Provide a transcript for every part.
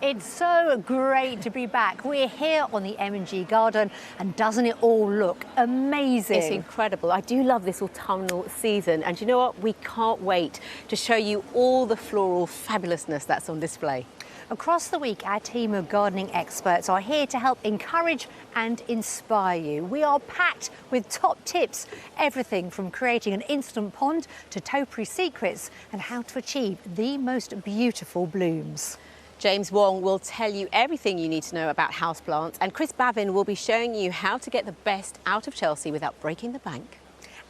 It's so great to be back. We're here on the M&G garden, and doesn't it all look amazing? It's incredible. I do love this autumnal season, and you know what? We can't wait to show you all the floral fabulousness that's on display. Across the week, our team of gardening experts are here to help encourage and inspire you. We are packed with top tips, everything from creating an instant pond to topiary secrets and how to achieve the most beautiful blooms. James Wong will tell you everything you need to know about houseplants, and Chris Bavin will be showing you how to get the best out of Chelsea without breaking the bank.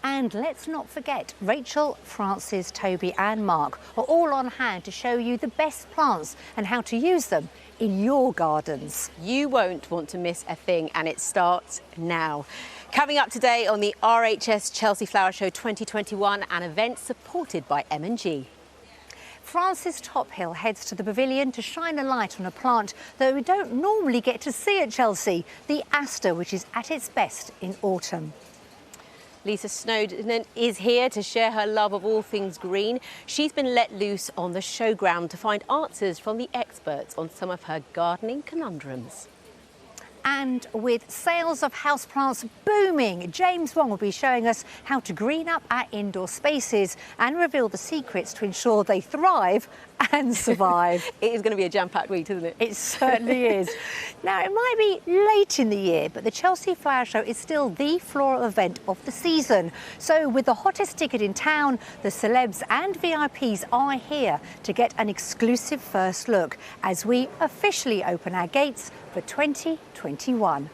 And let's not forget, Rachel, Francis, Toby and Mark are all on hand to show you the best plants and how to use them in your gardens. You won't want to miss a thing, and it starts now. Coming up today on the RHS Chelsea Flower Show 2021, an event supported by M&G. Francis Tophill heads to the pavilion to shine a light on a plant that we don't normally get to see at Chelsea, the aster, which is at its best in autumn. Lisa Snowden is here to share her love of all things green. She's been let loose on the showground to find answers from the experts on some of her gardening conundrums. And with sales of houseplants booming, James Wong will be showing us how to green up our indoor spaces and reveal the secrets to ensure they thrive and survive. It is going to be a jam-packed week, isn't it? It certainly is. Now, it might be late in the year, but the Chelsea Flower Show is still the floral event of the season. So with the hottest ticket in town, the celebs and VIPs are here to get an exclusive first look as we officially open our gates for 2021.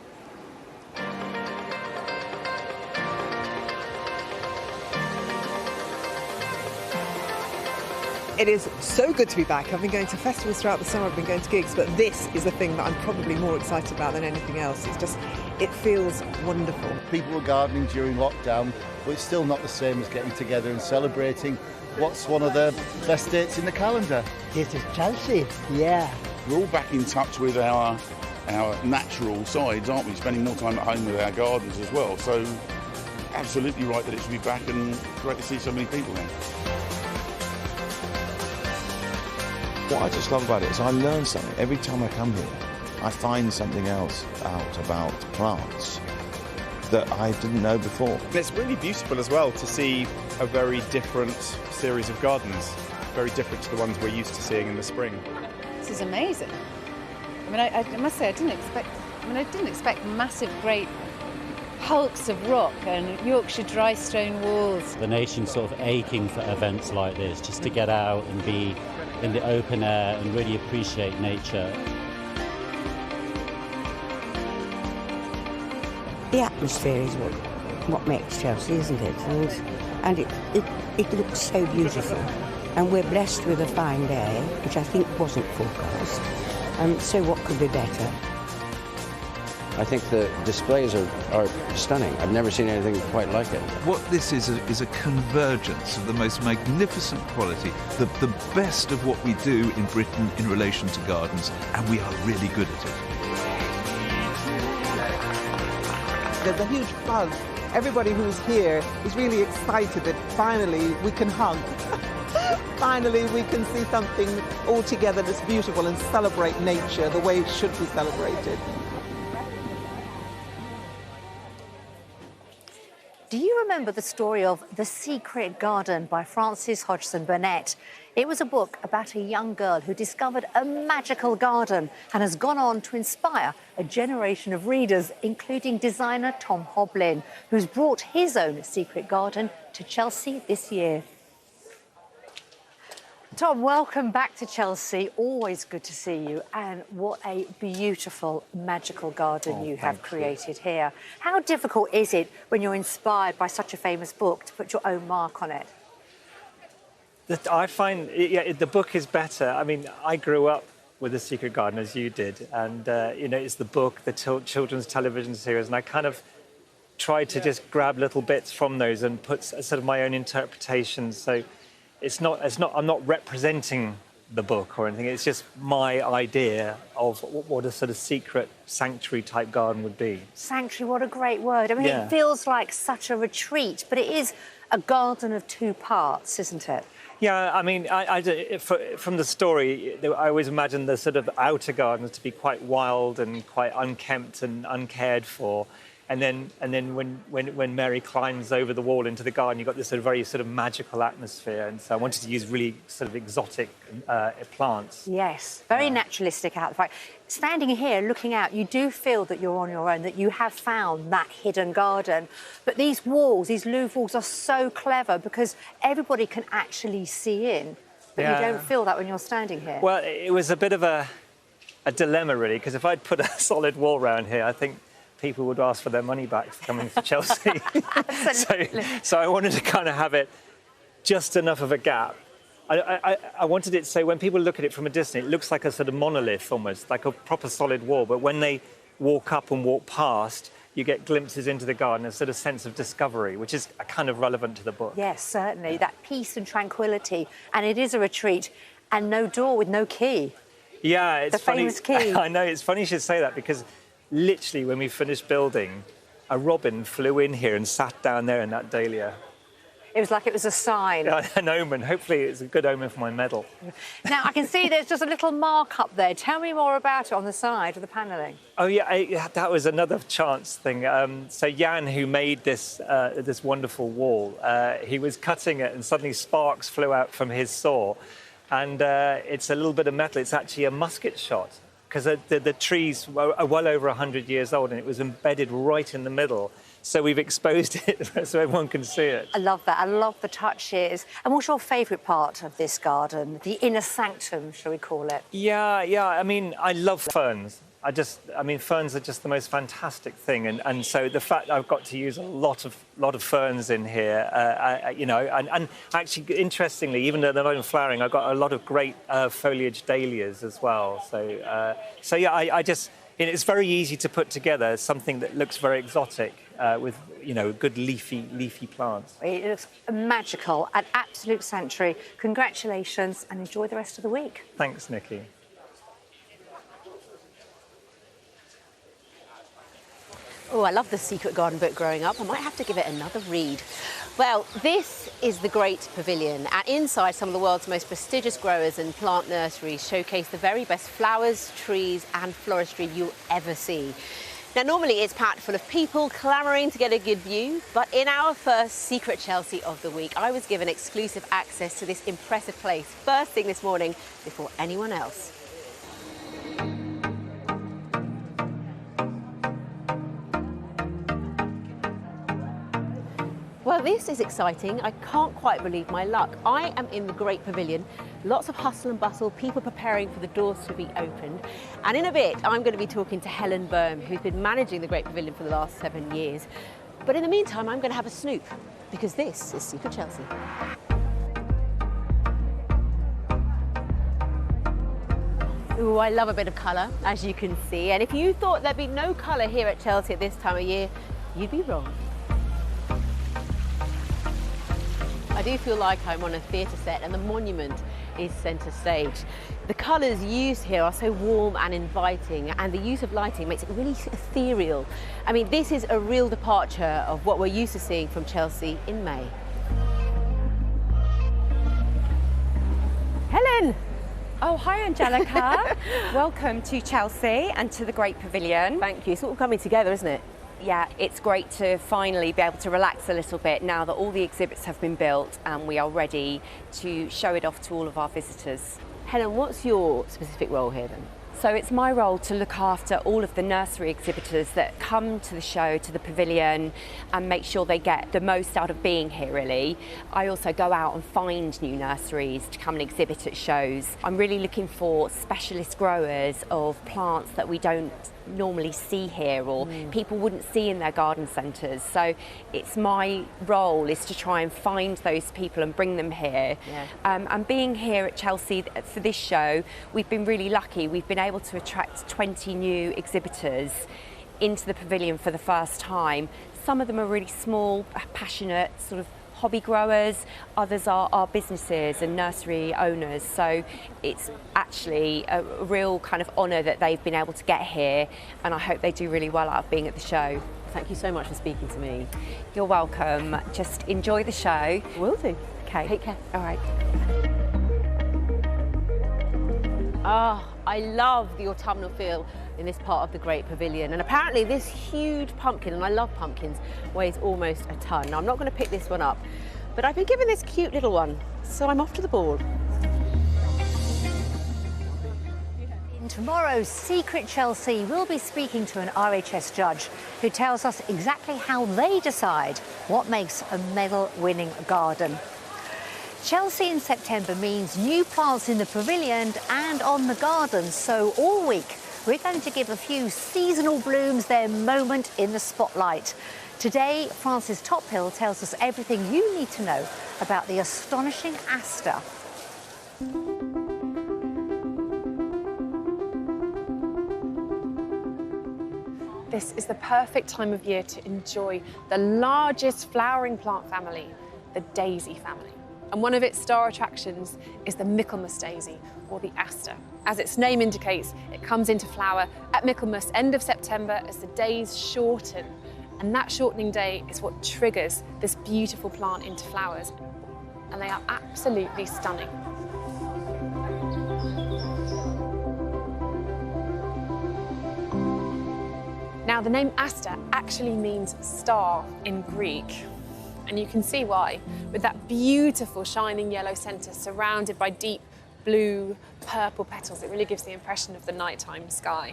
It is so good to be back. I've been going to festivals throughout the summer, I've been going to gigs, but this is the thing that I'm probably more excited about than anything else. It feels wonderful. People were gardening during lockdown, but it's still not the same as getting together and celebrating what's one of the best dates in the calendar. This is Chelsea, yeah. We're all back in touch with our natural sides, aren't we? Spending more time at home with our gardens as well. So absolutely right that it should be back, and great to see so many people there. What I just love about it is I learn something. Every time I come here, I find something else out about plants that I didn't know before. It's really beautiful as well to see a very different series of gardens, very different to the ones we're used to seeing in the spring. This is amazing. I mean, I must say I didn't expect massive, great hulks of rock and Yorkshire dry stone walls. The nation's sort of aching for events like this, just to get out and be in the open air and really appreciate nature. The atmosphere is what makes Chelsea, isn't it? And it looks so beautiful. And we're blessed with a fine day, which I think wasn't forecast. So what could be better? I think the displays are stunning. I've never seen anything quite like it. What this is a convergence of the most magnificent quality, the best of what we do in Britain in relation to gardens, and we are really good at it. There's a huge buzz. Everybody who's here is really excited that finally we can hug. Finally we can see something all together that's beautiful and celebrate nature the way it should be celebrated. Do you remember the story of The Secret Garden by Frances Hodgson Burnett? It was a book about a young girl who discovered a magical garden and has gone on to inspire a generation of readers, including designer Tom Hoblin, who's brought his own secret garden to Chelsea this year. Tom, welcome back to Chelsea. Always good to see you. And what a beautiful, magical garden you have created here. How difficult is it when you're inspired by such a famous book to put your own mark on it? I find the book is better. I mean, I grew up with The Secret Garden as you did. And, it's the book, the children's television series. And I kind of tried to just grab little bits from those and put sort of my own interpretations. So I'm not representing the book or anything. It's just my idea of what a sort of secret sanctuary type garden would be. Sanctuary, what a great word. I mean, Yeah. It feels like such a retreat, but it is a garden of two parts, isn't it? Yeah, I mean, from the story, I always imagined the sort of outer gardens to be quite wild and quite unkempt and uncared for. And then when Mary climbs over the wall into the garden, you've got this sort of very sort of magical atmosphere. And so I wanted to use really sort of exotic plants. Yes, very naturalistic out the front. Standing here, looking out, you do feel that you're on your own, that you have found that hidden garden. But these walls, these Louvre walls, are so clever because everybody can actually see in. But you don't feel that when you're standing here. Well, it was a bit of a dilemma, really, because if I'd put a solid wall around here, I think people would ask for their money back for coming to Chelsea. so I wanted to kind of have it just enough of a gap. I wanted it so when people look at it from a distance, it looks like a sort of monolith almost, like a proper solid wall. But when they walk up and walk past, you get glimpses into the garden, a sort of sense of discovery, which is kind of relevant to the book. Yes, certainly. That peace and tranquility. And it is a retreat and no door with no key. Yeah, it's the funny. famous key. I know, it's funny you should say that because literally when we finished building, a robin flew in here and sat down there in that dahlia. It was like it was a sign. An omen. Hopefully it's a good omen for my medal. Now, I can see there's just a little mark up there. Tell me more about it on the side of the panelling. Oh, yeah, that was another chance thing. So Jan, who made this wonderful wall, he was cutting it and suddenly sparks flew out from his saw. And it's a little bit of metal. It's actually a musket shot because the trees are well over 100 years old and it was embedded right in the middle. So we've exposed it so everyone can see it. I love that. I love the touches. And what's your favourite part of this garden? The inner sanctum, shall we call it? Yeah. I mean, I love ferns. Ferns are just the most fantastic thing. And so the fact I've got to use a lot of ferns in here, and actually, interestingly, even though they're not even flowering, I've got a lot of great foliage dahlias as well. So yeah, it's very easy to put together something that looks very exotic with, good leafy plants. It looks magical, an absolute sanctuary. Congratulations and enjoy the rest of the week. Thanks, Nikki. Oh, I love the Secret Garden book growing up. I might have to give it another read. Well, this is the Great Pavilion, and inside some of the world's most prestigious growers and plant nurseries showcase the very best flowers, trees and floristry you'll ever see. Now, normally it's packed full of people clamouring to get a good view, but in our first Secret Chelsea of the week, I was given exclusive access to this impressive place first thing this morning before anyone else. Well, this is exciting. I can't quite believe my luck. I am in the Great Pavilion. Lots of hustle and bustle, people preparing for the doors to be opened. And in a bit, I'm going to be talking to Helen Boehm, who's been managing the Great Pavilion for the last 7 years. But in the meantime, I'm going to have a snoop, because this is Secret Chelsea. Ooh, I love a bit of colour, as you can see. And if you thought there'd be no colour here at Chelsea at this time of year, you'd be wrong. I do feel like I'm on a theatre set and the monument is centre stage. The colours used here are so warm and inviting, and the use of lighting makes it really ethereal. I mean, this is a real departure of what we're used to seeing from Chelsea in May. Helen! Oh, hi, Angelica. Welcome to Chelsea and to the Great Pavilion. Thank you. It's all coming together, isn't it? Yeah, it's great to finally be able to relax a little bit now that all the exhibits have been built and we are ready to show it off to all of our visitors. Helen, what's your specific role here then? So it's my role to look after all of the nursery exhibitors that come to the show, to the pavilion, and make sure they get the most out of being here, really. I also go out and find new nurseries to come and exhibit at shows. I'm really looking for specialist growers of plants that we don't normally see here or people wouldn't see in their garden centres. So it's my role is to try and find those people and bring them here. Yeah. And being here at Chelsea for this show, we've been really lucky. We've been able to attract 20 new exhibitors into the pavilion for the first time. Some of them are really small, passionate, sort of hobby growers, others are businesses and nursery owners, so it's actually a real kind of honour that they've been able to get here, and I hope they do really well out of being at the show. Thank you so much for speaking to me. You're welcome. Just enjoy the show. Will do. Okay. Take care. All right. Ah, I love the autumnal feel in this part of the Great Pavilion. And apparently this huge pumpkin, and I love pumpkins, weighs almost a ton. Now, I'm not going to pick this one up, but I've been given this cute little one, so I'm off to the ball. In tomorrow's Secret Chelsea, we'll be speaking to an RHS judge who tells us exactly how they decide what makes a medal-winning garden. Chelsea in September means new plants in the pavilion and on the gardens, so all week we're going to give a few seasonal blooms their moment in the spotlight. Today, Francis Tophill tells us everything you need to know about the astonishing aster. This is the perfect time of year to enjoy the largest flowering plant family, the daisy family. And one of its star attractions is the Michaelmas daisy, or the aster. As its name indicates, it comes into flower at Michaelmas, end of September, as the days shorten. And that shortening day is what triggers this beautiful plant into flowers. And they are absolutely stunning. Now, the name aster actually means star in Greek. And you can see why, with that beautiful shining yellow centre surrounded by deep blue, purple petals. It really gives the impression of the nighttime sky.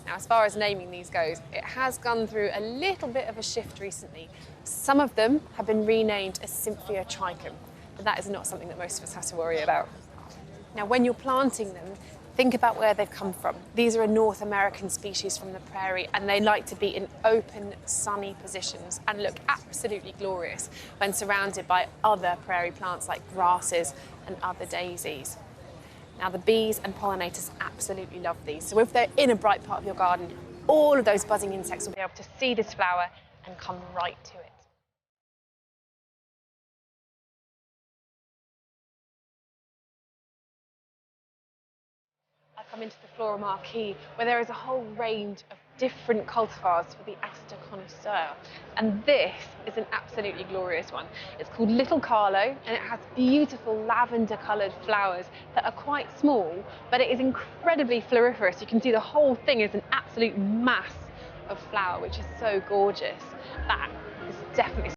Now, as far as naming these goes, it has gone through a little bit of a shift recently. Some of them have been renamed as Cynthia trichum, but that is not something that most of us have to worry about. Now, when you're planting them, think about where they've come from. These are a North American species from the prairie, and they like to be in open, sunny positions and look absolutely glorious when surrounded by other prairie plants like grasses and other daisies. Now, the bees and pollinators absolutely love these. So if they're in a bright part of your garden, all of those buzzing insects will be able to see this flower and come right to it. I've come into the floral marquee where there is a whole range of different cultivars for the aster connoisseur. And this is an absolutely glorious one. It's called Little Carlo, and it has beautiful lavender coloured flowers that are quite small, but it is incredibly floriferous. You can see the whole thing is an absolute mass of flower, which is so gorgeous. That is definitely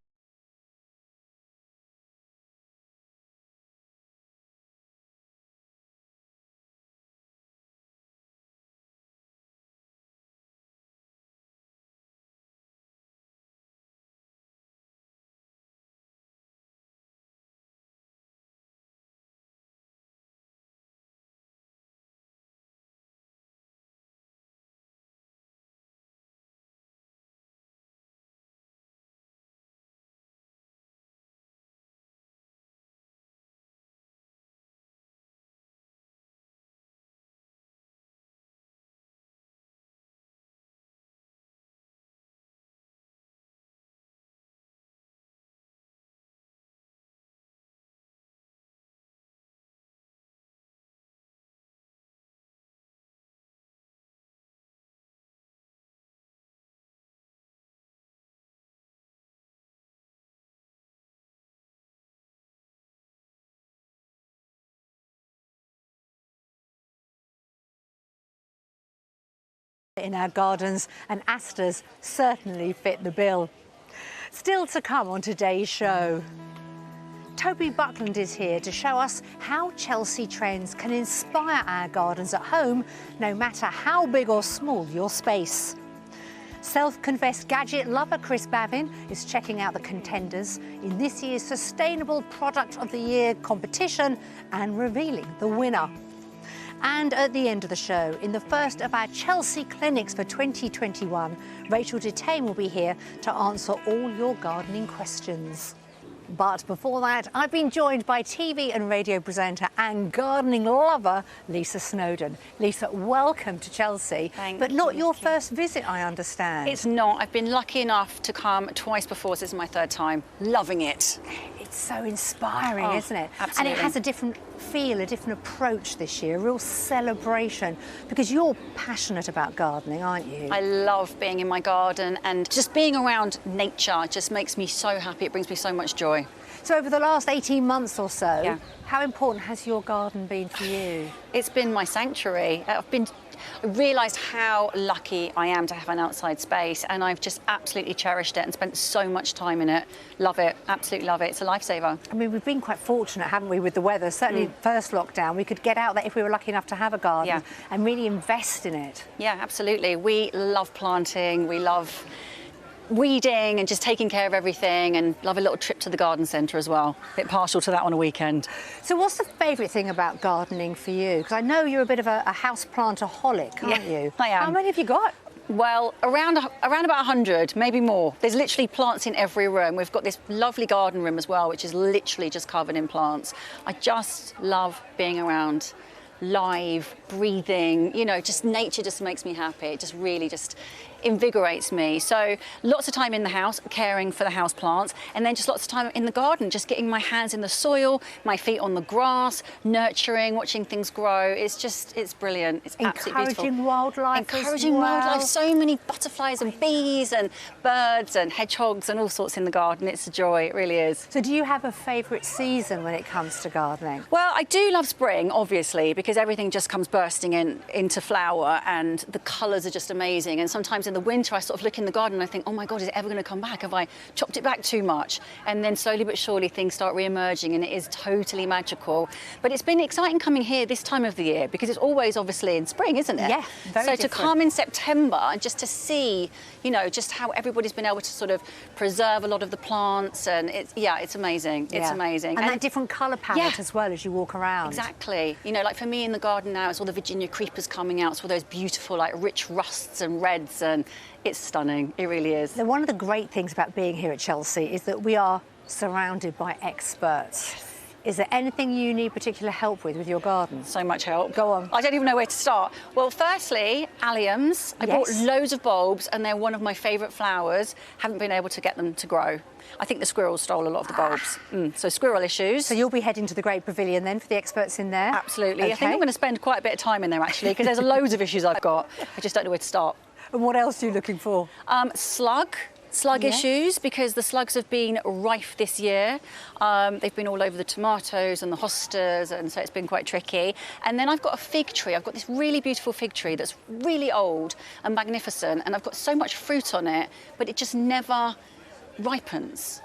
in our gardens, and asters certainly fit the bill. Still to come on today's show, Toby Buckland is here to show us how Chelsea trends can inspire our gardens at home, no matter how big or small your space. Self-confessed gadget lover Chris Bavin is checking out the contenders in this year's Sustainable Product of the Year competition and revealing the winner. And at the end of the show, in the first of our Chelsea clinics for 2021, Rachel Detain will be here to answer all your gardening questions. But before that, I've been joined by TV and radio presenter and gardening lover, Lisa Snowdon. Lisa, welcome to Chelsea. Thank but not you. your first visit, I understand. It's not. I've been lucky enough to come twice before. This is my third time. Loving it. It's so inspiring, isn't it? Absolutely. And it has a different feel, a different approach this year, a real celebration, because you're passionate about gardening, aren't you? I love being in my garden, and just being around nature just makes me so happy. It brings me so much joy. joy. So over the last 18 months or so, Yeah. how important has your garden been for you? It's been my sanctuary. I realised how lucky I am to have an outside space, and I've just absolutely cherished it and spent so much time in it. Love it, absolutely love it. It's a lifesaver. I mean, we've been quite fortunate, haven't we, with the weather? Certainly first lockdown, we could get out there if we were lucky enough to have a garden and really invest in it. Yeah, absolutely. We love planting, we love weeding and just taking care of everything, and love a little trip to the garden centre as well. A bit partial to that on a weekend. So what's the favourite thing about gardening for you? Because I know you're a bit of a houseplant-aholic, aren't you? I am. How many have you got? Well, around about 100, maybe more. There's literally plants in every room. We've got this lovely garden room as well, which is literally just covered in plants. I just love being around live, breathing, you know, just nature just makes me happy. It just really just invigorates me. So lots of time in the house caring for the house plants, and then just lots of time in the garden, just getting my hands in the soil, my feet on the grass, nurturing, watching things grow. It's brilliant. It's absolutely beautiful. Encouraging wildlife. Encouraging wildlife. So many butterflies and bees and birds and hedgehogs and all sorts in the garden. It's a joy. It really is. So do you have a favourite season when it comes to gardening? Well, I do love spring, obviously, because everything just comes bursting into flower and the colours are just amazing. And sometimes in the winter, I sort of look in the garden and I think, oh my God, is it ever going to come back? Have I chopped it back too much? And then slowly but surely things start re-emerging, and it is totally magical. But it's been exciting coming here this time of the year because it's always obviously in spring, isn't it? Yeah, very So different. to come in September and just to see, you know, just how everybody's been able to sort of preserve a lot of the plants, and it's amazing. It's amazing. And that different colour palette as well as you walk around. Exactly. You know, like for me in the garden now, it's all the Virginia creepers coming out. It's all those beautiful, like, rich rusts and reds, and it's stunning. It really is. Now, one of the great things about being here at Chelsea is that we are surrounded by experts. Is there anything you need particular help with your garden? So much help. Go on. I don't even know where to start. Well, firstly, alliums. I bought loads of bulbs, and they're one of my favourite flowers. Haven't been able to get them to grow. I think the squirrels stole a lot of the bulbs. So squirrel issues. So you'll be heading to the Great Pavilion then for the experts in there? Absolutely. Okay. I think I'm going to spend quite a bit of time in there, actually, because there's loads of issues I've got. I just don't know where to start. And what else are you looking for? Slug issues, because the slugs have been rife this year. They've been all over the tomatoes and the hostas, and so it's been quite tricky. And then I've got a fig tree. I've got this really beautiful fig tree that's really old and magnificent, and I've got so much fruit on it, but it just never ripens.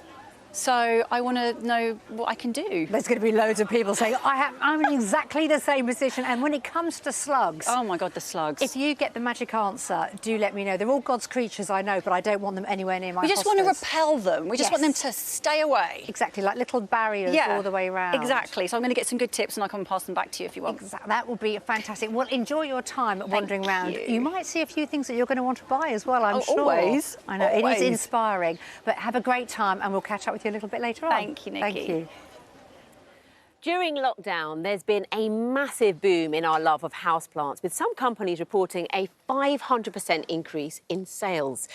So I want to know what I can do. There's going to be loads of people saying, I'm in exactly the same position. And when it comes to slugs... Oh, my God, the slugs. If you get the magic answer, do let me know. They're all God's creatures, I know, but I don't want them anywhere near my We just want to repel them. We just want them to stay away. Exactly, like little barriers all the way around. Exactly. So I'm going to get some good tips, and I can pass them back to you if you want. Exactly. That would be fantastic. Well, enjoy your time wandering around. You might see a few things that you're going to want to buy as well, I'm sure. Always. I know, Always. it is inspiring. But have a great time, and we'll catch up with you a little bit later on. Thank you, Nikki. Thank you. During lockdown, there's been a massive boom in our love of houseplants, with some companies reporting a 500% increase in sales.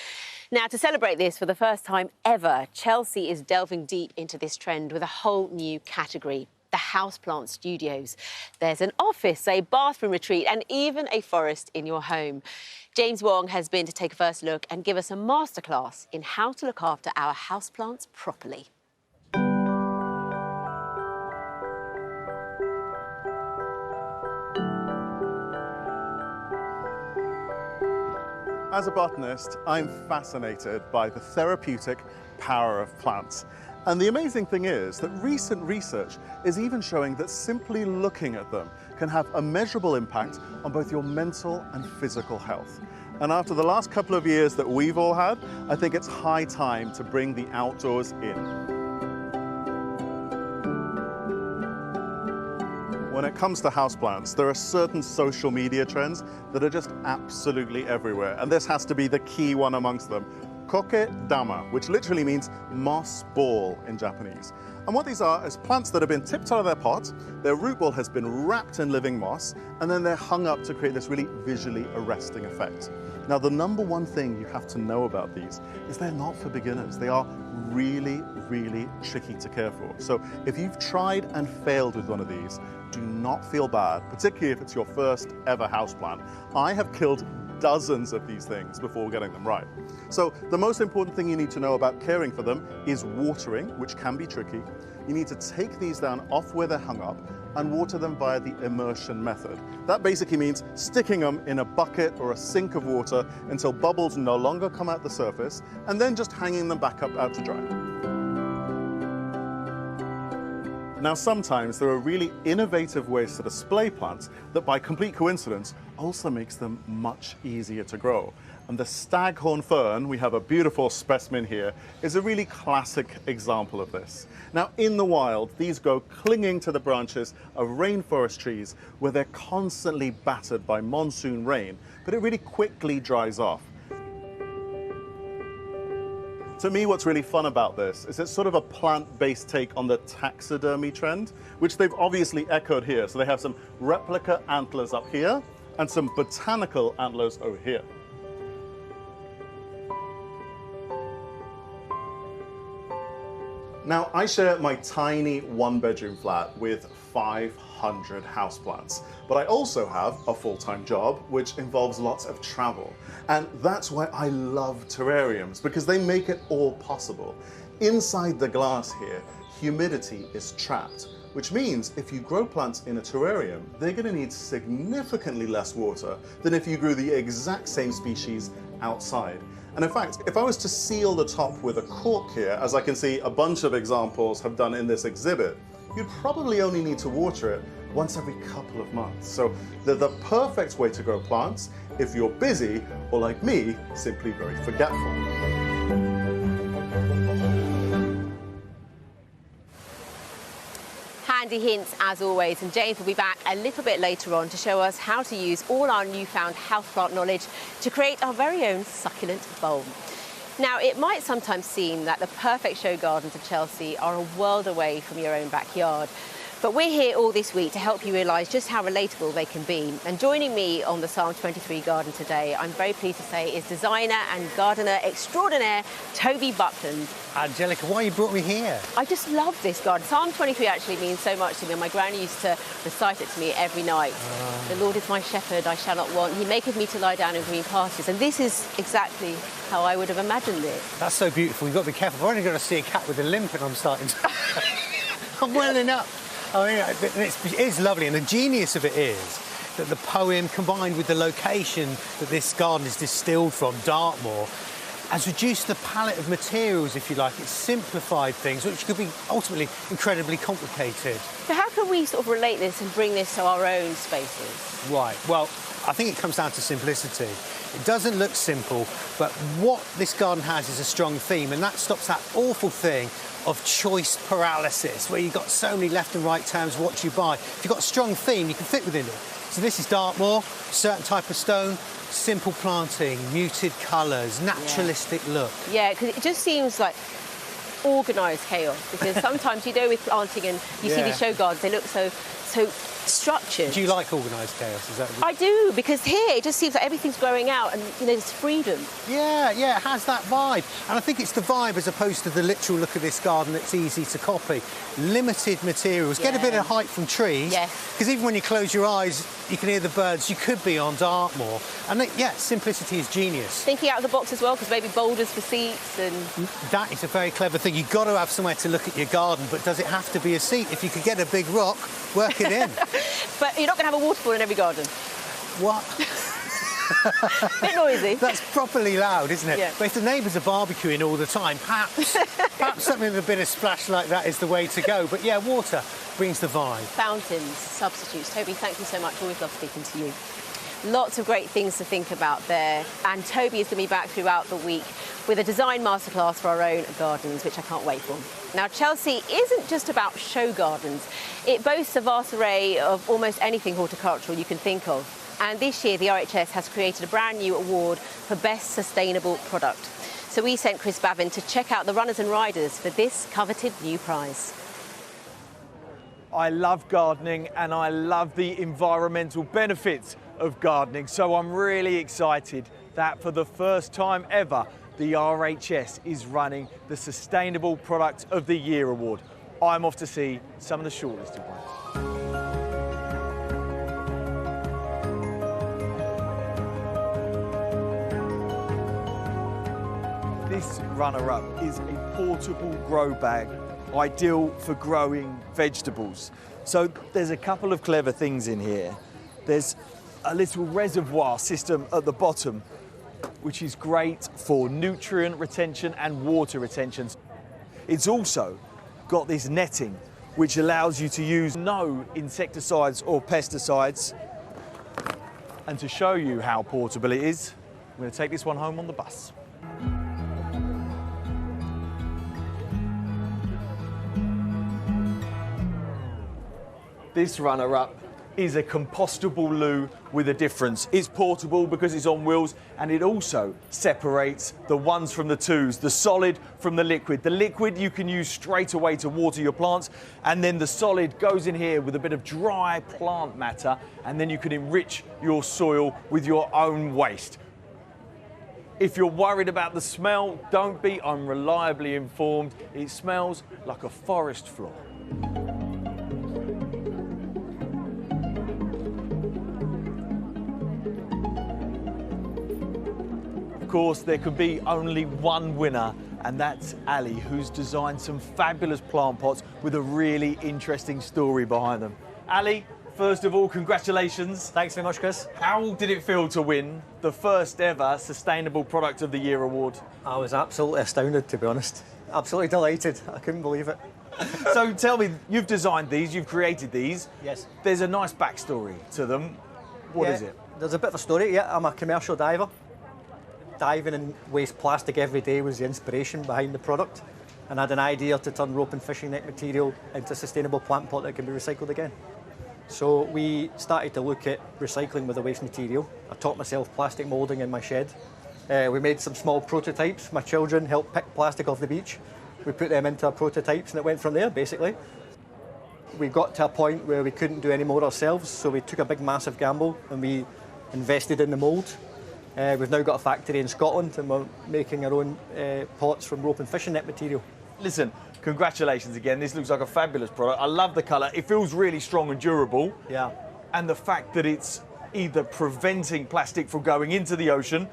Now, to celebrate this for the first time ever, Chelsea is delving deep into this trend with a whole new category, the houseplant studios. There's an office, a bathroom retreat, and even a forest in your home. James Wong has been to take a first look and give us a masterclass in how to look after our houseplants properly. As a botanist, I'm fascinated by the therapeutic power of plants. And the amazing thing is that recent research is even showing that simply looking at them can have a measurable impact on both your mental and physical health. And after the last couple of years that we've all had, I think it's high time to bring the outdoors in. When it comes to houseplants, there are certain social media trends that are just absolutely everywhere, and this has to be the key one amongst them. Koke dama, which literally means moss ball in Japanese. And what these are is plants that have been tipped out of their pot, their root ball has been wrapped in living moss, and then they're hung up to create this really visually arresting effect. Now, the number one thing you have to know about these is they're not for beginners. They are really, really tricky to care for. So if you've tried and failed with one of these, do not feel bad, particularly if it's your first ever houseplant. I have killed dozens of these things before getting them right. So the most important thing you need to know about caring for them is watering, which can be tricky. You need to take these down off where they're hung up and water them via the immersion method. That basically means sticking them in a bucket or a sink of water until bubbles no longer come out the surface, and then just hanging them back up out to dry. Now, sometimes there are really innovative ways to display plants that, by complete coincidence, also makes them much easier to grow. And the staghorn fern, we have a beautiful specimen here, is a really classic example of this. Now, in the wild, these grow clinging to the branches of rainforest trees where they're constantly battered by monsoon rain, but it really quickly dries off. To me, what's really fun about this is it's sort of a plant-based take on the taxidermy trend, which they've obviously echoed here. So they have some replica antlers up here and some botanical antlers over here. Now, I share my tiny one-bedroom flat with 500 houseplants, but I also have a full-time job which involves lots of travel. And that's why I love terrariums, because they make it all possible. Inside the glass here, humidity is trapped, which means if you grow plants in a terrarium, they're going to need significantly less water than if you grew the exact same species outside. And in fact, if I was to seal the top with a cork here, as I can see a bunch of examples have done in this exhibit, you'd probably only need to water it once every couple of months. So they're the perfect way to grow plants if you're busy, or like me, simply very forgetful. Handy hints as always, and James will be back a little bit later on to show us how to use all our newfound houseplant knowledge to create our very own succulent bulb. Now, it might sometimes seem that the perfect show gardens of Chelsea are a world away from your own backyard, but we're here all this week to help you realise just how relatable they can be. And joining me on the Psalm 23 garden today, I'm very pleased to say, is designer and gardener extraordinaire Toby Buckland. Angelica, why you brought me here? I just love this garden. Psalm 23 actually means so much to me. My granny used to recite it to me every night. The Lord is my shepherd, I shall not want. He maketh me to lie down in green pastures. And this is exactly how I would have imagined it. That's so beautiful. You've got to be careful. I've only got to see a cat with a limp and I'm starting to... I'm welling up. I mean, it is lovely, and the genius of it is that the poem, combined with the location that this garden is distilled from, Dartmoor, has reduced the palette of materials, if you like. It's simplified things, which could be ultimately incredibly complicated. So how can we sort of relate this and bring this to our own spaces? Right, well, I think it comes down to simplicity. It doesn't look simple, but what this garden has is a strong theme, and that stops that awful thing of choice paralysis, where you've got so many left and right terms, what you buy. If you've got a strong theme, you can fit within it. So this is Dartmoor, certain type of stone, simple planting, muted colours, naturalistic look. Yeah, because it just seems like organised chaos, because sometimes, you know, with planting and you see these show gardens, they look so structured. Do you like organised chaos? Is that? I do, because here it just seems like everything's growing out and, you know, there's freedom. Yeah, it has that vibe. And I think it's the vibe as opposed to the literal look of this garden that's easy to copy. Limited materials, get a bit of height from trees. Because even when you close your eyes, you can hear the birds. You could be on Dartmoor. And simplicity is genius. Thinking out of the box as well, because maybe boulders for seats and... That is a very clever thing. You've got to have somewhere to look at your garden, but does it have to be a seat? If you could get a big rock, work it in. But you're not going to have a waterfall in every garden. What? Bit noisy. That's properly loud, isn't it? Yeah. But if the neighbours are barbecuing all the time, perhaps something with a bit of splash like that is the way to go. But yeah, water brings the vibe. Fountains, substitutes. Toby, thank you so much. Always love speaking to you. Lots of great things to think about there. And Toby is going to be back throughout the week with a design masterclass for our own gardens, which I can't wait for. Now, Chelsea isn't just about show gardens. It boasts a vast array of almost anything horticultural you can think of. And this year, the RHS has created a brand new award for Best Sustainable Product. So we sent Chris Bavin to check out the runners and riders for this coveted new prize. I love gardening and I love the environmental benefits of gardening. So I'm really excited that for the first time ever, the RHS is running the Sustainable Product of the Year award. I'm off to see some of the shortlisted ones. runner-up is a portable grow bag, ideal for growing vegetables. So there's a couple of clever things in here. There's a little reservoir system at the bottom, which is great for nutrient retention and water retention. It's also got this netting, which allows you to use no insecticides or pesticides. And to show you how portable it is, I'm going to take this one home on the bus. This runner-up is a compostable loo with a difference. It's portable because it's on wheels, and it also separates the ones from the twos, the solid from the liquid. The liquid you can use straight away to water your plants, and then the solid goes in here with a bit of dry plant matter, and then you can enrich your soil with your own waste. If you're worried about the smell, don't be. I'm reliably informed. It smells like a forest floor. Of course, there could be only one winner, and that's Ali, who's designed some fabulous plant pots with a really interesting story behind them. Ali, first of all, congratulations. Thanks very much, Chris. How did it feel to win the first ever Sustainable Product of the Year award? I was absolutely astounded, to be honest. Absolutely delighted. I couldn't believe it. So tell me, you've designed these, you've created these. Yes. There's a nice backstory to them. What is it? There's a bit of a story, yeah. I'm a commercial diver. Diving in waste plastic every day was the inspiration behind the product, and I had an idea to turn rope and fishing net material into a sustainable plant pot that can be recycled again. So we started to look at recycling with the waste material. I taught myself plastic moulding in my shed. We made some small prototypes. My children helped pick plastic off the beach. We put them into our prototypes, and it went from there, basically. We got to a point where we couldn't do any more ourselves, so we took a big, massive gamble, and we invested in the mould. We've now got a factory in Scotland, and we're making our own pots from rope and fishing net material. Listen, congratulations again. This looks like a fabulous product. I love the colour. It feels really strong and durable. Yeah. And the fact that it's either preventing plastic from going into the ocean,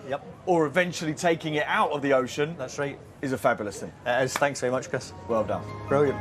or eventually taking it out of the ocean. That's right. Is a fabulous thing. It is. Thanks very much, Chris. Well done. Brilliant.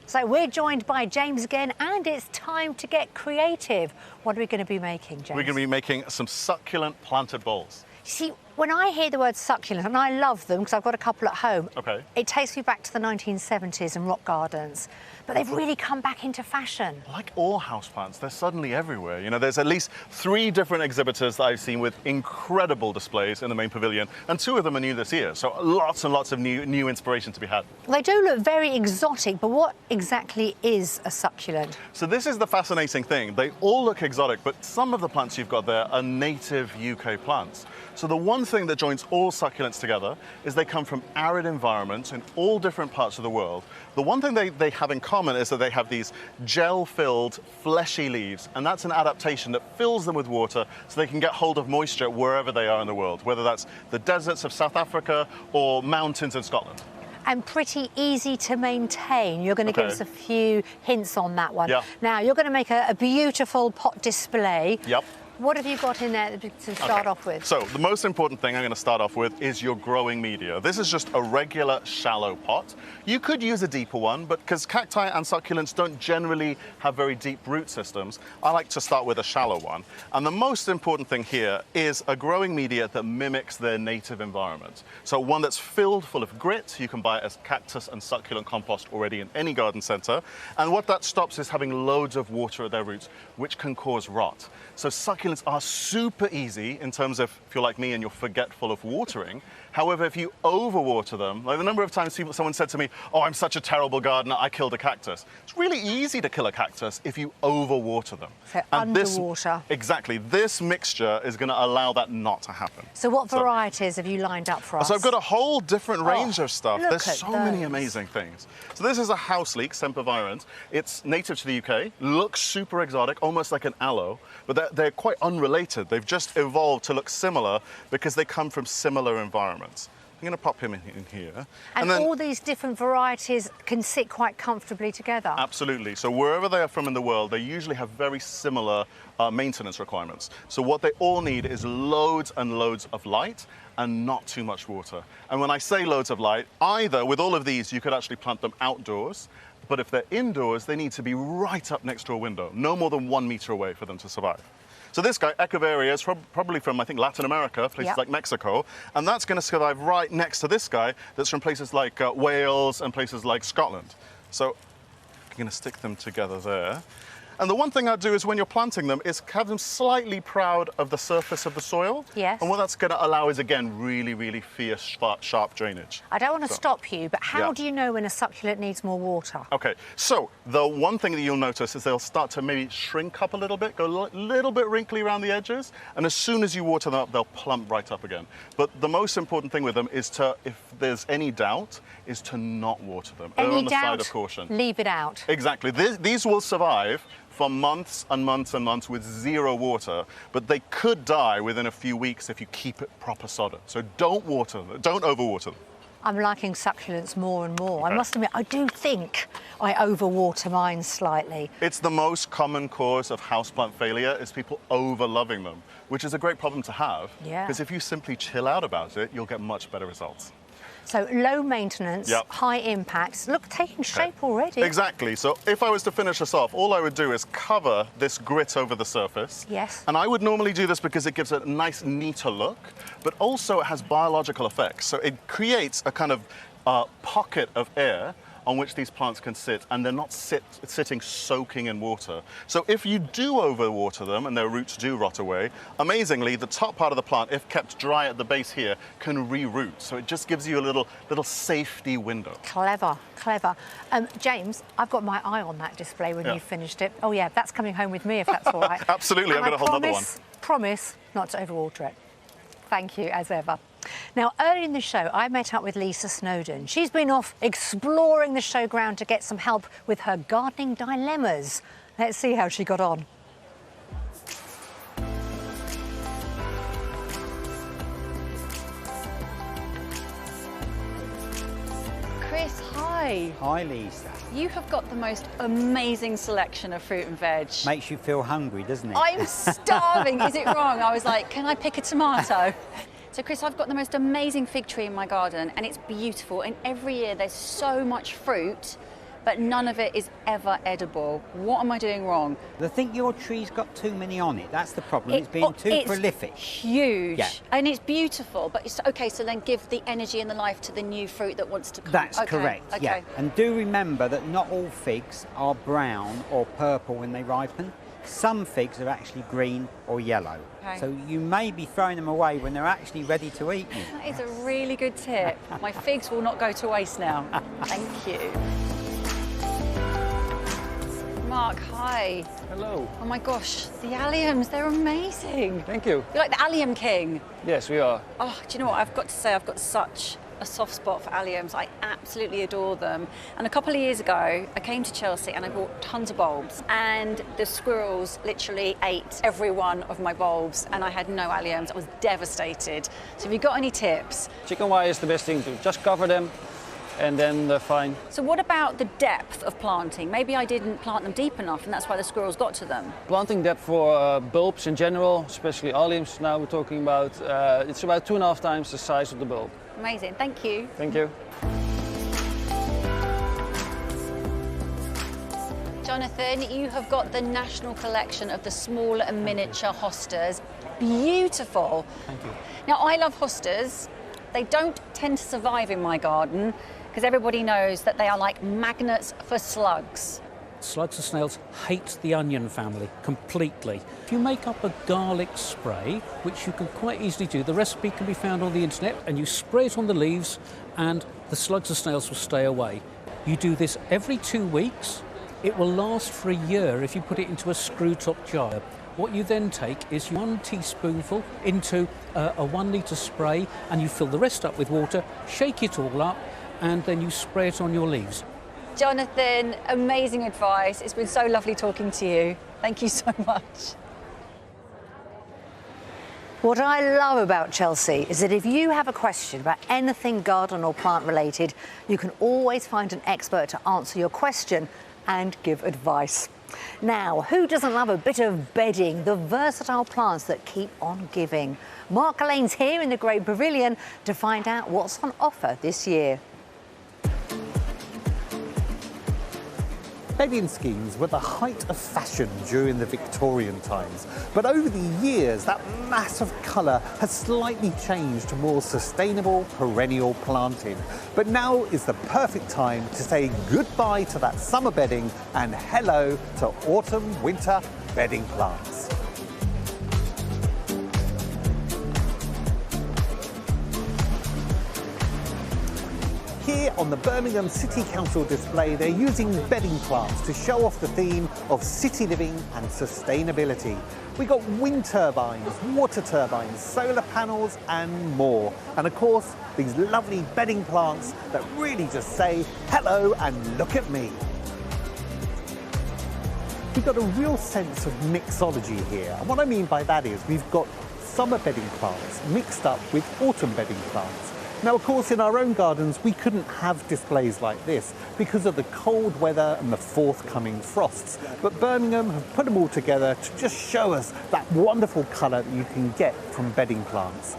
So we're joined by James again, and it's time to get creative. What are we going to be making, James? We're going to be making some succulent planted bowls. See, when I hear the word succulent, and I love them because I've got a couple at home, it takes me back to the 1970s and rock gardens. But they've really come back into fashion. Like all houseplants, they're suddenly everywhere. You know, there's at least 3 different exhibitors that I've seen with incredible displays in the main pavilion, and 2 of them are new this year. So lots and lots of new inspiration to be had. They do look very exotic, but what exactly is a succulent? So this is the fascinating thing. They all look exotic, but some of the plants you've got there are native UK plants. So the one thing that joins all succulents together is they come from arid environments in all different parts of the world. The one thing they have in common is that they have these gel-filled, fleshy leaves, and that's an adaptation that fills them with water so they can get hold of moisture wherever they are in the world, whether that's the deserts of South Africa or mountains in Scotland. And pretty easy to maintain. You're going to give us a few hints on that one. Yeah. Now, you're going to make a beautiful pot display. Yep. What have you got in there to start off with? So the most important thing I'm going to start off with is your growing media. This is just a regular shallow pot. You could use a deeper one, but because cacti and succulents don't generally have very deep root systems, I like to start with a shallow one. And the most important thing here is a growing media that mimics their native environment. So one that's filled full of grit. You can buy it as cactus and succulent compost already in any garden centre. And what that stops is having loads of water at their roots, which can cause rot. So succulents are super easy in terms of, if you're like me and you're forgetful of watering. However, if you overwater them, like the number of times someone said to me, oh, I'm such a terrible gardener, I killed a cactus. It's really easy to kill a cactus if you overwater them. So underwater. Exactly. This mixture is going to allow that not to happen. So what varieties have you lined up for us? So I've got a whole different range of stuff. Look There's at so many those. amazing things. So this is a house leek, sempervirens. It's native to the UK, looks super exotic, almost like an aloe, but they're quite unrelated. They've just evolved to look similar because they come from similar environments. I'm going to pop him in here. And then, all these different varieties can sit quite comfortably together. Absolutely. So wherever they are from in the world, they usually have very similar maintenance requirements. So what they all need is loads and loads of light and not too much water. And when I say loads of light, either with all of these, you could actually plant them outdoors, but if they're indoors, they need to be right up next to a window, no more than 1 meter away for them to survive. So this guy, Echeveria, is probably from, I think, Latin America, places like Mexico, and that's going to survive right next to this guy that's from places like Wales and places like Scotland. So I'm going to stick them together there. And the one thing I do is when you're planting them is have them slightly proud of the surface of the soil. Yes. And what that's going to allow is, again, really, really fierce, sharp drainage. I don't want to stop you, but how do you know when a succulent needs more water? Okay, so the one thing that you'll notice is they'll start to maybe shrink up a little bit, go a little bit wrinkly around the edges, and as soon as you water them up, they'll plump right up again. But the most important thing with them is to, if there's any doubt, is to not water them. Err on the side of caution. Leave it out. Exactly. These will survive for months and months and months with zero water, but they could die within a few weeks if you keep it proper sodden. So don't water them, don't overwater them. I'm liking succulents more and more. I must admit, I do think I overwater mine slightly. It's the most common cause of houseplant failure is people over-loving them, which is a great problem to have. Yeah. Because if you simply chill out about it, you'll get much better results. So low maintenance, high impact. Look, taking shape already. Exactly. So if I was to finish this off, all I would do is cover this grit over the surface. Yes. And I would normally do this because it gives it a nice, neater look, but also it has biological effects. So it creates a kind of pocket of air on which these plants can sit, and they're not sitting soaking in water. So if you do overwater them and their roots do rot away, amazingly, the top part of the plant, if kept dry at the base here, can reroot. So it just gives you a little safety window. Clever, clever. James, I've got my eye on that display when you finished it. Oh yeah, that's coming home with me if that's all right. Absolutely, I've got a whole other one. Promise not to overwater it. Thank you, as ever. Now, earlier in the show, I met up with Lisa Snowdon. She's been off exploring the showground to get some help with her gardening dilemmas. Let's see how she got on. Chris, hi. Hi, Lisa. You have got the most amazing selection of fruit and veg. Makes you feel hungry, doesn't it? I'm starving. Is it wrong? I was like, can I pick a tomato? So Chris, I've got the most amazing fig tree in my garden and it's beautiful, and every year there's so much fruit, but none of it is ever edible. What am I doing wrong? I think your tree's got too many on it. That's the problem. It's being too prolific. Huge. Yeah. And it's beautiful, but it's okay, so then give the energy and the life to the new fruit that wants to come. That's correct, okay. yeah. And do remember that not all figs are brown or purple when they ripen. Some figs are actually green or yellow. Okay. So you may be throwing them away when they're actually ready to eat you. That is a really good tip. My figs will not go to waste now. Thank you. Mark, hi. Hello. Oh my gosh, the alliums, they're amazing. Thank you. You're like the allium king. Yes, we are. Oh, do you know what? I've got to say, I've got such a soft spot for alliums. I absolutely adore them. And a couple of years ago, I came to Chelsea and I bought tons of bulbs, and the squirrels literally ate every one of my bulbs, and I had no alliums. I was devastated. So have you got any tips? Chicken wire is the best thing to just cover them, and then they're fine. So what about the depth of planting? Maybe I didn't plant them deep enough and that's why the squirrels got to them. Planting depth for bulbs in general, especially alliums now we're talking about, it's about 2.5 times the size of the bulb. Amazing, thank you. Thank you. Jonathan, you have got the national collection of the small and miniature hostas. Beautiful. Thank you. Now, I love hostas. They don't tend to survive in my garden because everybody knows that they are like magnets for slugs. Slugs and snails hate the onion family completely. If you make up a garlic spray, which you can quite easily do, the recipe can be found on the internet, and you spray it on the leaves and the slugs and snails will stay away. You do this every 2 weeks. It will last for a year if you put it into a screw-top jar. What you then take is 1 teaspoonful into a 1 litre spray, and you fill the rest up with water, shake it all up, and then you spray it on your leaves. Jonathan, amazing advice. It's been so lovely talking to you. Thank you so much. What I love about Chelsea is that if you have a question about anything garden or plant related, you can always find an expert to answer your question and give advice. Now, who doesn't love a bit of bedding, the versatile plants that keep on giving? Mark Lane's here in the Great Pavilion to find out what's on offer this year. Bedding schemes were the height of fashion during the Victorian times, but over the years that mass of colour has slightly changed to more sustainable perennial planting. But now is the perfect time to say goodbye to that summer bedding and hello to autumn-winter bedding plants. Here on the Birmingham City Council display, they're using bedding plants to show off the theme of city living and sustainability. We've got wind turbines, water turbines, solar panels and more. And of course, these lovely bedding plants that really just say, hello and look at me. We've got a real sense of mixology here. And what I mean by that is we've got summer bedding plants mixed up with autumn bedding plants. Now, of course, in our own gardens, we couldn't have displays like this because of the cold weather and the forthcoming frosts. But Birmingham have put them all together to just show us that wonderful colour that you can get from bedding plants.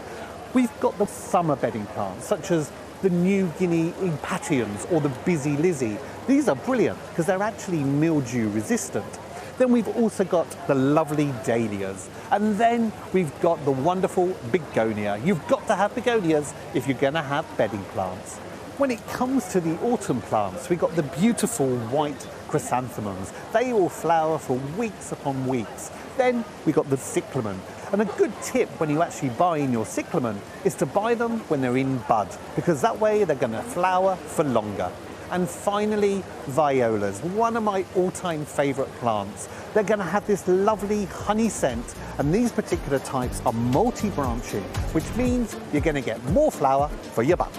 We've got the summer bedding plants, such as the New Guinea impatiens or the Busy Lizzie. These are brilliant because they're actually mildew resistant. Then we've also got the lovely dahlias. And then we've got the wonderful begonia. You've got to have begonias if you're going to have bedding plants. When it comes to the autumn plants, we've got the beautiful white chrysanthemums. They all flower for weeks upon weeks. Then we've got the cyclamen. And a good tip when you actually buy in your cyclamen is to buy them when they're in bud, because that way they're going to flower for longer. And finally, violas, one of my all-time favourite plants. They're going to have this lovely honey scent, and these particular types are multi-branching, which means you're going to get more flower for your buck.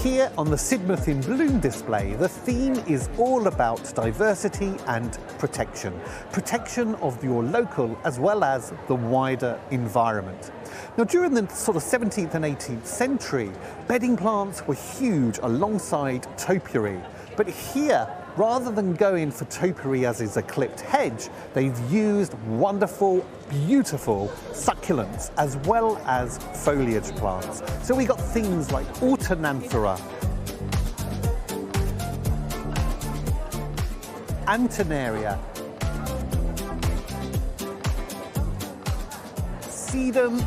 Here on the Sidmouth in Bloom display, the theme is all about diversity and protection. Protection of your local as well as the wider environment. Now, during the sort of 17th and 18th century, bedding plants were huge alongside topiary. But here, rather than going for topiary as is a clipped hedge, they've used wonderful, beautiful succulents as well as foliage plants. So we got things like Alternanthera, Antonaria, Sedum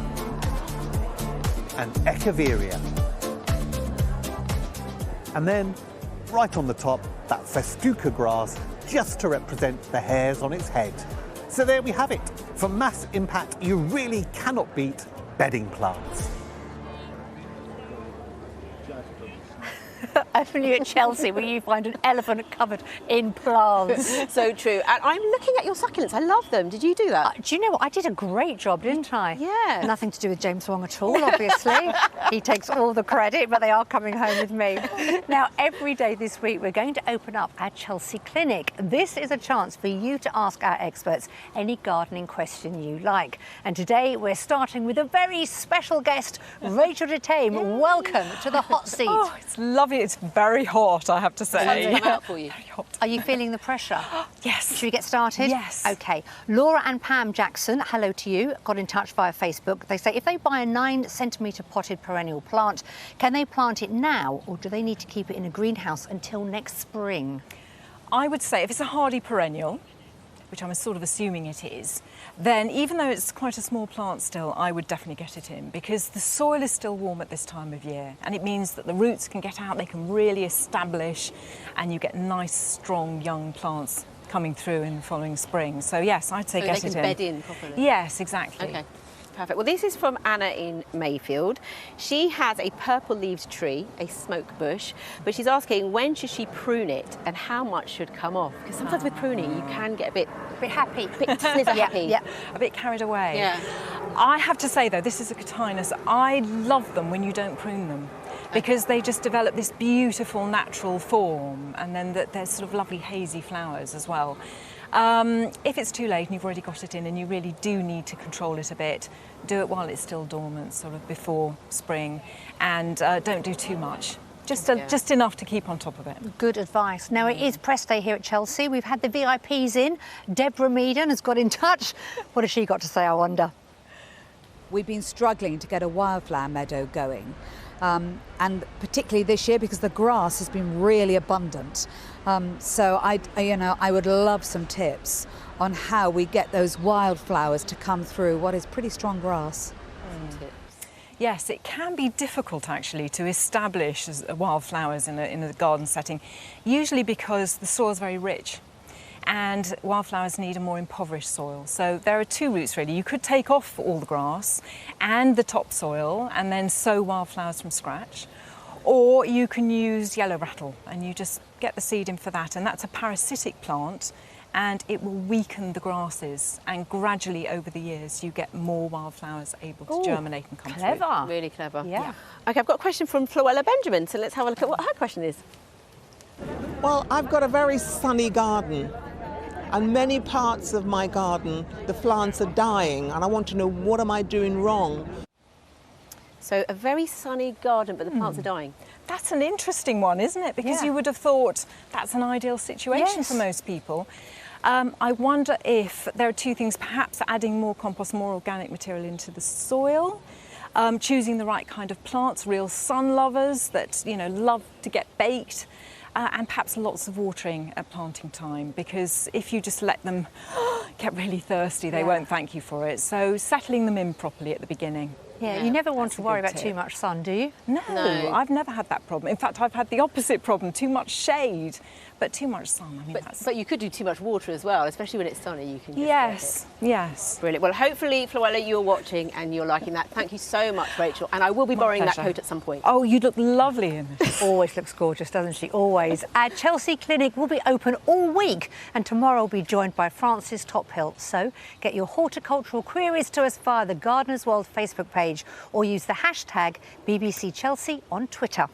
and Echeveria. And then, right on the top, that festuca grass, just to represent the hairs on its head. So there we have it. For mass impact, you really cannot beat bedding plants. Only at Chelsea will you find an elephant covered in plants. So true. And I'm looking at your succulents. I love them. Did you do that? Do you know what? I did a great job, didn't I? Yeah. Nothing to do with James Wong at all, obviously. He takes all the credit, but they are coming home with me. Now, every day this week, we're going to open up our Chelsea Clinic. This is a chance for you to ask our experts any gardening question you like. And today, we're starting with a very special guest, Rachel de Tame. Welcome to the hot seat. Oh, it's lovely. It's very hot, I have to say. Come out for you. Very hot. Are you feeling the pressure? Yes. Should we get started? Yes. OK. Laura and Pam Jackson, hello to you, got in touch via Facebook. They say if they buy a 9-centimetre potted perennial plant, can they plant it now or do they need to keep it in a greenhouse until next spring? I would say if it's a hardy perennial, which I'm sort of assuming it is, then even though it's quite a small plant still, I would definitely get it in because the soil is still warm at this time of year and it means that the roots can get out, they can really establish and you get nice, strong, young plants coming through in the following spring. So yes, I'd say get it in. So they can bed in properly? Yes, exactly. Okay. Perfect. Well, this is from Anna in Mayfield. She has a purple-leaved tree, a smoke bush, but she's asking when should she prune it and how much should come off? Because sometimes with pruning you can get a bit happy, a bit snizzer happy. Yeah, a bit carried away. Yeah. I have to say though, this is a Cotinus. I love them when you don't prune them because they just develop this beautiful natural form and then there's sort of lovely hazy flowers as well. If it's too late and you've already got it in and you really do need to control it a bit, do it while it's still dormant, sort of before spring, and don't do too much. Just enough to keep on top of it. Good advice. Now, it is press day here at Chelsea. We've had the VIPs in. Deborah Meaden has got in touch. What has she got to say, I wonder? We've been struggling to get a wildflower meadow going, and particularly this year because the grass has been really abundant. So I would love some tips on how we get those wildflowers to come through what is pretty strong grass. Yes, it can be difficult actually to establish wildflowers in a garden setting, usually because the soil is very rich and wildflowers need a more impoverished soil. So there are two routes really. You could take off all the grass and the topsoil and then sow wildflowers from scratch, or you can use yellow rattle and you just get the seed in for that, and that's a parasitic plant and it will weaken the grasses, and gradually over the years you get more wildflowers able to germinate and come Clever. through. Really clever. Yeah. Okay, I've got a question from Floella Benjamin, so let's have a look at what her question is. Well, I've got a very sunny garden, and many parts of my garden, the plants are dying, and I want to know, what am I doing wrong? So a very sunny garden, but the plants are dying. That's an interesting one, isn't it? Because you would have thought that's an ideal situation for most people. I wonder if there are two things, perhaps adding more compost, more organic material into the soil, choosing the right kind of plants, real sun lovers that, love to get baked, and perhaps lots of watering at planting time, because if you just let them get really thirsty, they won't thank you for it. So settling them in properly at the beginning. Yeah, you never want to worry about too much sun, do you? No, I've never had that problem. In fact, I've had the opposite problem, too much shade, but too much sun. I mean, But you could do too much water as well, especially when it's sunny. You can just yes. Brilliant. Well, hopefully, Floella, you're watching and you're liking that. Thank you so much, Rachel. And I will be borrowing that coat at some point. Oh, you look lovely in it. Always looks gorgeous, doesn't she? Always. Our Chelsea clinic will be open all week, and tomorrow we'll be joined by Francis Tophill. So get your horticultural queries to us via the Gardeners World Facebook page, or use the hashtag BBC Chelsea on Twitter.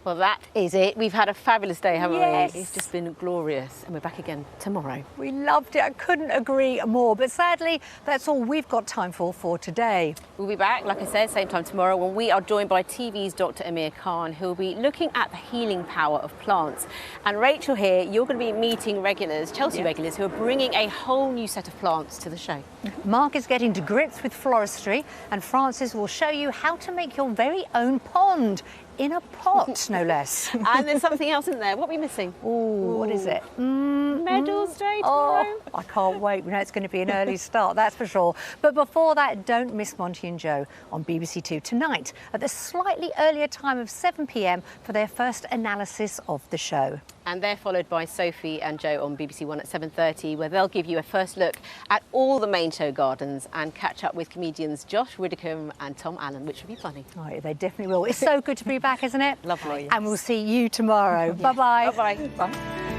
Well, that is it. We've had a fabulous day, haven't Yes. we? It's just been glorious. And we're back again tomorrow. We loved it. I couldn't agree more. But sadly, that's all we've got time for today. We'll be back, like I said, same time tomorrow, when we are joined by TV's Dr. Amir Khan, who'll be looking at the healing power of plants. And Rachel here, you're going to be meeting regulars, Chelsea regulars, who are bringing a whole new set of plants to the show. Mark is getting to grips with floristry, and Francis will show you how to make your very own pond. In a pot, no less. And there's something else in there. What are we missing? Ooh, what is it? Medals Day tomorrow. Oh, I can't wait. We know it's going to be an early start, that's for sure. But before that, don't miss Monty and Joe on BBC Two tonight at the slightly earlier time of 7 p.m. for their first analysis of the show. And they're followed by Sophie and Joe on BBC One at 7:30, where they'll give you a first look at all the main show gardens and catch up with comedians Josh Widdicombe and Tom Allen, which will be funny. Oh, they definitely will. It's so good to be back, isn't it? Lovely. And we'll see you tomorrow. Bye-bye. Bye-bye. Bye.